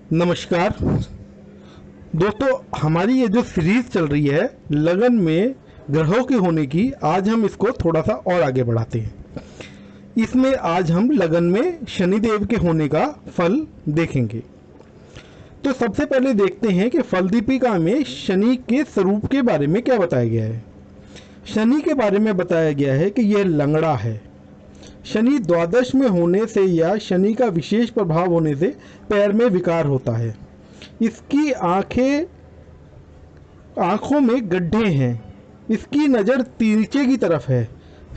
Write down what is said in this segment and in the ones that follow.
नमस्कार दोस्तों, हमारी ये जो सीरीज चल रही है लगन में ग्रहों के होने की, आज हम इसको थोड़ा सा और आगे बढ़ाते हैं। इसमें आज हम लगन में शनिदेव के होने का फल देखेंगे। तो सबसे पहले देखते हैं कि फल दीपिका में शनि के स्वरूप के बारे में क्या बताया गया है। शनि के बारे में बताया गया है कि यह लंगड़ा है। शनि द्वादश में होने से या शनि का विशेष प्रभाव होने से पैर में विकार होता है। इसकी आंखों में गड्ढे हैं। इसकी नज़र नीचे की तरफ है।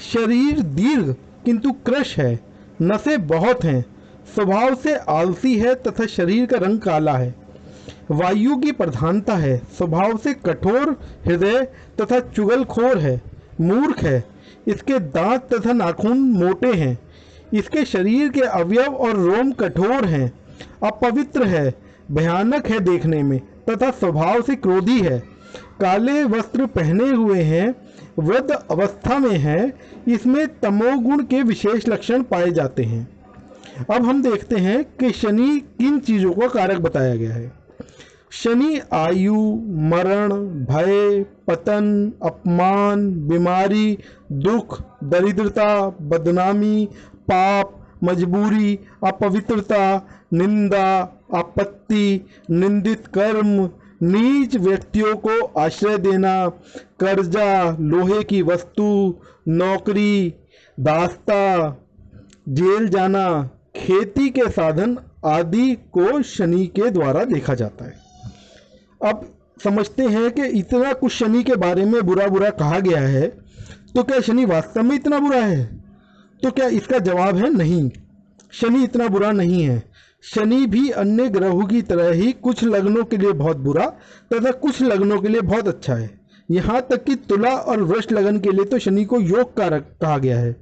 शरीर दीर्घ किंतु कृश है। नसें बहुत हैं। स्वभाव से आलसी है तथा शरीर का रंग काला है। वायु की प्रधानता है। स्वभाव से कठोर हृदय तथा चुगलखोर है। मूर्ख है। इसके दांत तथा नाखून मोटे हैं। इसके शरीर के अवयव और रोम कठोर हैं। अपवित्र है, भयानक है देखने में तथा स्वभाव से क्रोधी है। काले वस्त्र पहने हुए हैं, वृद्ध अवस्था में है। इसमें तमोगुण के विशेष लक्षण पाए जाते हैं। अब हम देखते हैं कि शनि किन चीज़ों का कारक बताया गया है। शनि आयु, मरण, भय, पतन, अपमान, बीमारी, दुख, दरिद्रता, बदनामी, पाप, मजबूरी, अपवित्रता, निंदा, आपत्ति, निंदित कर्म, नीच व्यक्तियों को आश्रय देना, कर्जा, लोहे की वस्तु, नौकरी, दास्ता, जेल जाना, खेती के साधन आदि को शनि के द्वारा देखा जाता है। अब समझते हैं कि इतना कुछ शनि के बारे में बुरा बुरा कहा गया है, तो क्या शनि वास्तव में इतना बुरा है? तो क्या इसका जवाब है नहीं, शनि इतना बुरा नहीं है। शनि भी अन्य ग्रहों की तरह ही कुछ लग्नों के लिए बहुत बुरा तथा कुछ लग्नों के लिए बहुत अच्छा है। यहाँ तक कि तुला और वृष लगन के लिए तो शनि को योग कारक कहा गया है।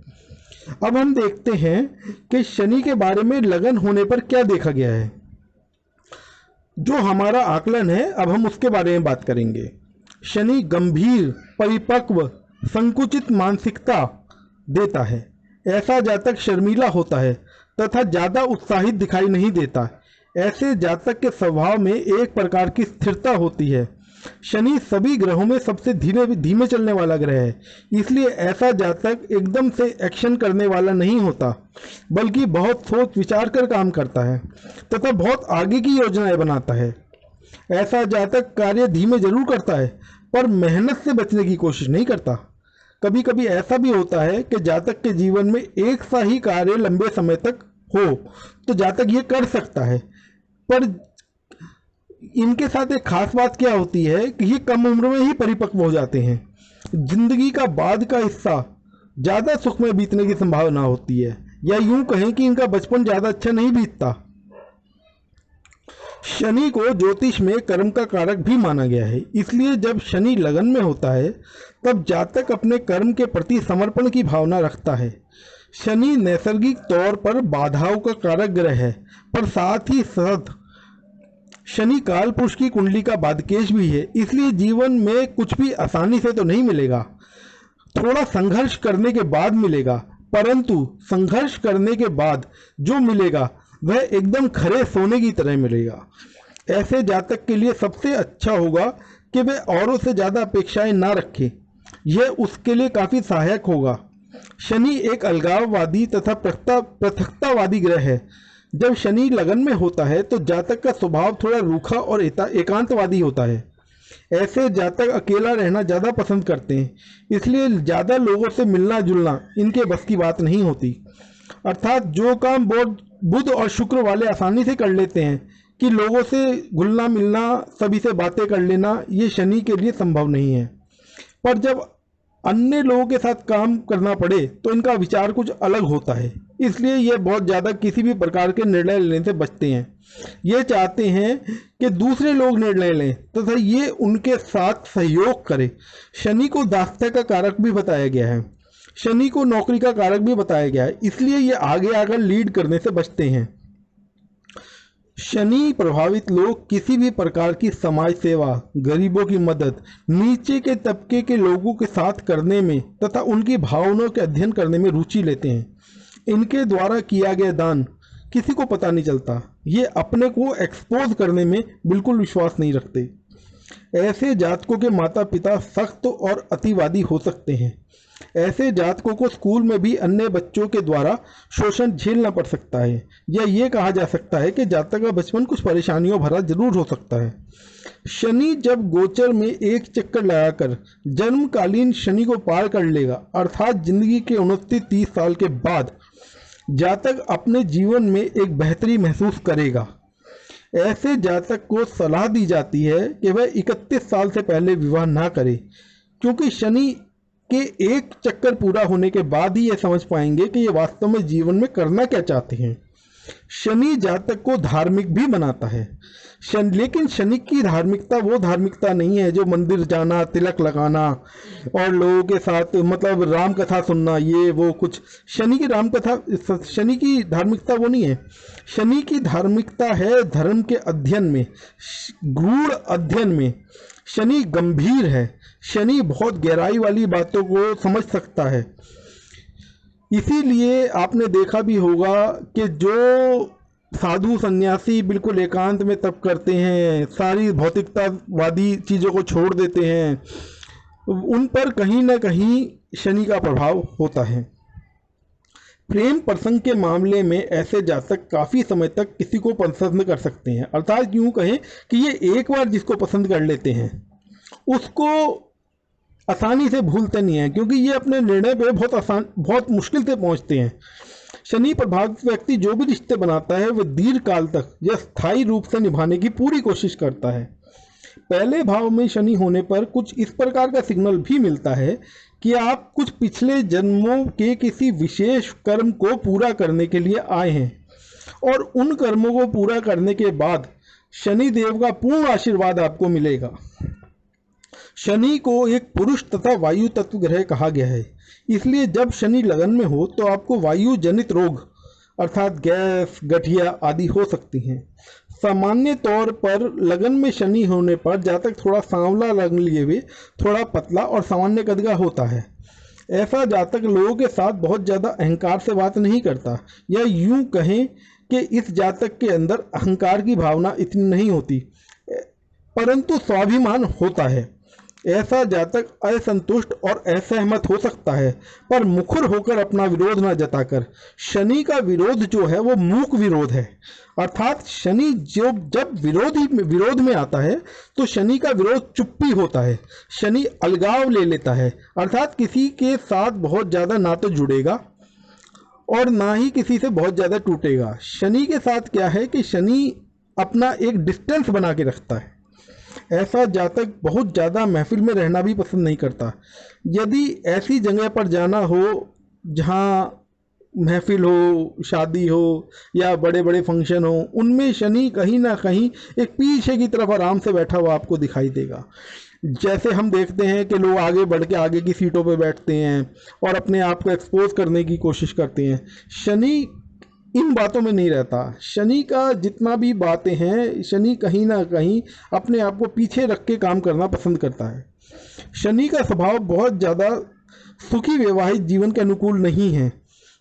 अब हम देखते हैं कि शनि के बारे में लगन होने पर क्या देखा गया है। जो हमारा आकलन है, अब हम उसके बारे में बात करेंगे। शनि गंभीर, परिपक्व, संकुचित मानसिकता देता है। ऐसा जातक शर्मीला होता है तथा ज़्यादा उत्साहित दिखाई नहीं देता। ऐसे जातक के स्वभाव में एक प्रकार की स्थिरता होती है। शनि सभी ग्रहों में सबसे धीमे चलने वाला ग्रह है, इसलिए ऐसा जातक एकदम से एक्शन करने वाला नहीं होता, बल्कि बहुत सोच विचार कर काम करता है तथा बहुत आगे की योजनाएं बनाता है। ऐसा जातक कार्य धीमे जरूर करता है, पर मेहनत से बचने की कोशिश नहीं करता। कभी कभी ऐसा भी होता है कि जातक के जीवन में एक सा ही कार्य लंबे समय तक हो तो जातक ये कर सकता है, पर इनके साथ एक खास बात क्या होती है कि ये कम उम्र में ही परिपक्व हो जाते हैं। जिंदगी का बाद का हिस्सा ज़्यादा सुख में बीतने की संभावना होती है, या यूं कहें कि इनका बचपन ज़्यादा अच्छा नहीं बीतता। शनि को ज्योतिष में कर्म का कारक भी माना गया है, इसलिए जब शनि लगन में होता है तब जातक अपने कर्म के प्रति समर्पण की भावना रखता है। शनि नैसर्गिक तौर पर बाधाओं का कारक ग्रह है, पर साथ ही साथ शनि काल पुरुष की कुंडली का बादकेश भी है, इसलिए जीवन में कुछ भी आसानी से तो नहीं मिलेगा। थोड़ा संघर्ष करने के बाद मिलेगा, परंतु संघर्ष करने के बाद जो मिलेगा वह एकदम खरे सोने की तरह मिलेगा। ऐसे जातक के लिए सबसे अच्छा होगा कि वे औरों से ज़्यादा अपेक्षाएं ना रखें, यह उसके लिए काफ़ी सहायक होगा। शनि एक अलगाववादी तथा पृथकतावादी ग्रह है। जब शनि लगन में होता है तो जातक का स्वभाव थोड़ा रूखा और एकांतवादी होता है। ऐसे जातक अकेला रहना ज़्यादा पसंद करते हैं, इसलिए ज़्यादा लोगों से मिलना जुलना इनके बस की बात नहीं होती। अर्थात जो काम बुध और शुक्र वाले आसानी से कर लेते हैं कि लोगों से घुलना मिलना, सभी से बातें कर लेना, ये शनि के लिए संभव नहीं है। पर जब अन्य लोगों के साथ काम करना पड़े तो इनका विचार कुछ अलग होता है, इसलिए ये बहुत ज़्यादा किसी भी प्रकार के निर्णय लेने से बचते हैं। ये चाहते हैं कि दूसरे लोग निर्णय लें तथा ये उनके साथ सहयोग करें। शनि को दास्ता का कारक भी बताया गया है। शनि को नौकरी का कारक भी बताया गया है, इसलिए ये आगे आकर लीड करने से बचते हैं। शनि प्रभावित लोग किसी भी प्रकार की समाज सेवा, गरीबों की मदद, नीचे के तबके के लोगों के साथ करने में तथा उनकी भावनाओं के अध्ययन करने में रुचि लेते हैं। इनके द्वारा किया गया दान किसी को पता नहीं चलता, ये अपने को एक्सपोज करने में बिल्कुल विश्वास नहीं रखते। ऐसे जातकों के माता पिता सख्त और अतिवादी हो सकते हैं। ऐसे जातकों को स्कूल में भी अन्य बच्चों के द्वारा शोषण झेलना पड़ सकता है, या ये कहा जा सकता है कि जातक का बचपन कुछ परेशानियों भरा जरूर हो सकता है। शनि जब गोचर में एक चक्कर लगाकर जन्मकालीन शनि को पार कर लेगा, अर्थात जिंदगी के 29-30 साल के बाद जातक अपने जीवन में एक बेहतरी महसूस करेगा। ऐसे जातक को सलाह दी जाती है कि वह 31 साल से पहले विवाह ना करे, क्योंकि शनि के एक चक्कर पूरा होने के बाद ही ये समझ पाएंगे कि ये वास्तव में जीवन में करना क्या चाहते हैं। शनि जातक को धार्मिक भी बनाता है, लेकिन शनि की धार्मिकता वो धार्मिकता नहीं है जो मंदिर जाना, तिलक लगाना और लोगों के साथ मतलब राम कथा सुनना, ये वो कुछ। शनि की धार्मिकता वो नहीं है। शनि की धार्मिकता है धर्म के अध्ययन में, गूढ़ अध्ययन में। शनि गंभीर है, शनि बहुत गहराई वाली बातों को समझ सकता है। इसीलिए आपने देखा भी होगा कि जो साधु सन्यासी बिल्कुल एकांत में तप करते हैं, सारी भौतिकतावादी चीज़ों को छोड़ देते हैं, उन पर कहीं ना कहीं शनि का प्रभाव होता है। प्रेम प्रसंग के मामले में ऐसे जातक काफ़ी समय तक किसी को पसंद कर सकते हैं, अर्थात यूँ कहें कि ये एक बार जिसको पसंद कर लेते हैं उसको आसानी से भूलते नहीं हैं, क्योंकि ये अपने निर्णय पे बहुत मुश्किल से पहुंचते हैं। शनि प्रभावित व्यक्ति जो भी रिश्ते बनाता है वह दीर्घ काल तक या स्थायी रूप से निभाने की पूरी कोशिश करता है। पहले भाव में शनि होने पर कुछ इस प्रकार का सिग्नल भी मिलता है कि आप कुछ पिछले जन्मों के किसी विशेष कर्म को पूरा करने के लिए आए हैं, और उन कर्मों को पूरा करने के बाद शनि देव का पूर्ण आशीर्वाद आपको मिलेगा। शनि को एक पुरुष तथा वायु तत्व ग्रह कहा गया है, इसलिए जब शनि लगन में हो तो आपको वायु जनित रोग अर्थात गैस, गठिया आदि हो सकती हैं। सामान्य तौर पर लगन में शनि होने पर जातक थोड़ा सांवला रंग लिए हुए, थोड़ा पतला और सामान्य कद का होता है। ऐसा जातक लोगों के साथ बहुत ज़्यादा अहंकार से बात नहीं करता, या यूं कहें कि इस जातक के अंदर अहंकार की भावना इतनी नहीं होती, परंतु स्वाभिमान होता है। ऐसा जातक असंतुष्ट और असहमत हो सकता है, पर मुखर होकर अपना विरोध न जताकर। शनि का विरोध जो है वो मूक विरोध है, अर्थात शनि जब विरोध में आता है तो शनि का विरोध चुप्पी होता है। शनि अलगाव ले लेता है, अर्थात किसी के साथ बहुत ज़्यादा ना तो जुड़ेगा और ना ही किसी से बहुत ज़्यादा टूटेगा। शनि के साथ क्या है कि शनि अपना एक डिस्टेंस बना के रखता है। ऐसा जातक बहुत ज़्यादा महफिल में रहना भी पसंद नहीं करता। यदि ऐसी जगह पर जाना हो जहाँ महफिल हो, शादी हो या बड़े बड़े फंक्शन हो, उनमें शनि कहीं ना कहीं एक पीछे की तरफ आराम से बैठा हुआ आपको दिखाई देगा। जैसे हम देखते हैं कि लोग आगे बढ़ के आगे की सीटों पर बैठते हैं और अपने आप को एक्सपोज करने की कोशिश करते हैं। शनि इन बातों में नहीं रहता। शनि का जितना भी बातें हैं, शनि कहीं ना कहीं अपने आप को पीछे रख के काम करना पसंद करता है। शनि का स्वभाव बहुत ज़्यादा सुखी वैवाहिक जीवन के अनुकूल नहीं है,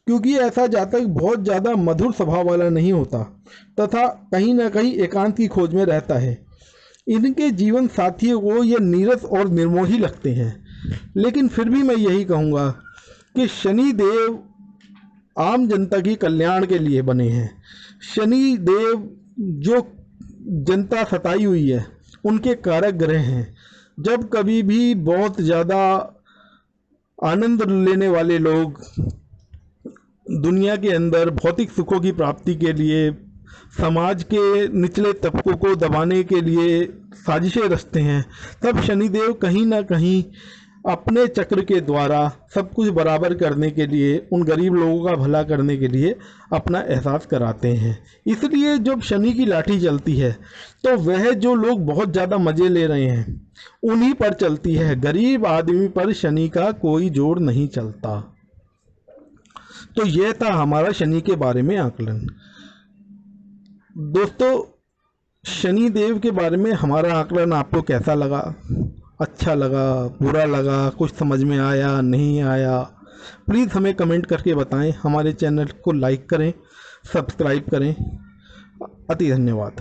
क्योंकि ऐसा जातक बहुत ज़्यादा मधुर स्वभाव वाला नहीं होता तथा कहीं ना कहीं एकांत की खोज में रहता है। इनके जीवन साथियों को ये नीरस और निर्मोही लगते हैं। लेकिन फिर भी मैं यही कहूँगा कि शनि देव आम जनता की कल्याण के लिए बने हैं। शनि देव जो जनता सताई हुई है उनके कारक ग्रह हैं। जब कभी भी बहुत ज़्यादा आनंद लेने वाले लोग दुनिया के अंदर भौतिक सुखों की प्राप्ति के लिए समाज के निचले तबकों को दबाने के लिए साजिशें रचते हैं, तब शनिदेव कहीं ना कहीं अपने चक्र के द्वारा सब कुछ बराबर करने के लिए, उन गरीब लोगों का भला करने के लिए अपना एहसास कराते हैं। इसलिए जब शनि की लाठी चलती है तो वह जो लोग बहुत ज़्यादा मज़े ले रहे हैं उन्हीं पर चलती है। गरीब आदमी पर शनि का कोई जोर नहीं चलता। तो यह था हमारा शनि के बारे में आकलन। दोस्तों, शनि देव के बारे में हमारा आकलन आपको कैसा लगा? अच्छा लगा, बुरा लगा, कुछ समझ में आया, नहीं आया? प्लीज़ हमें कमेंट करके बताएं। हमारे चैनल को लाइक करें, सब्सक्राइब करें। अति धन्यवाद।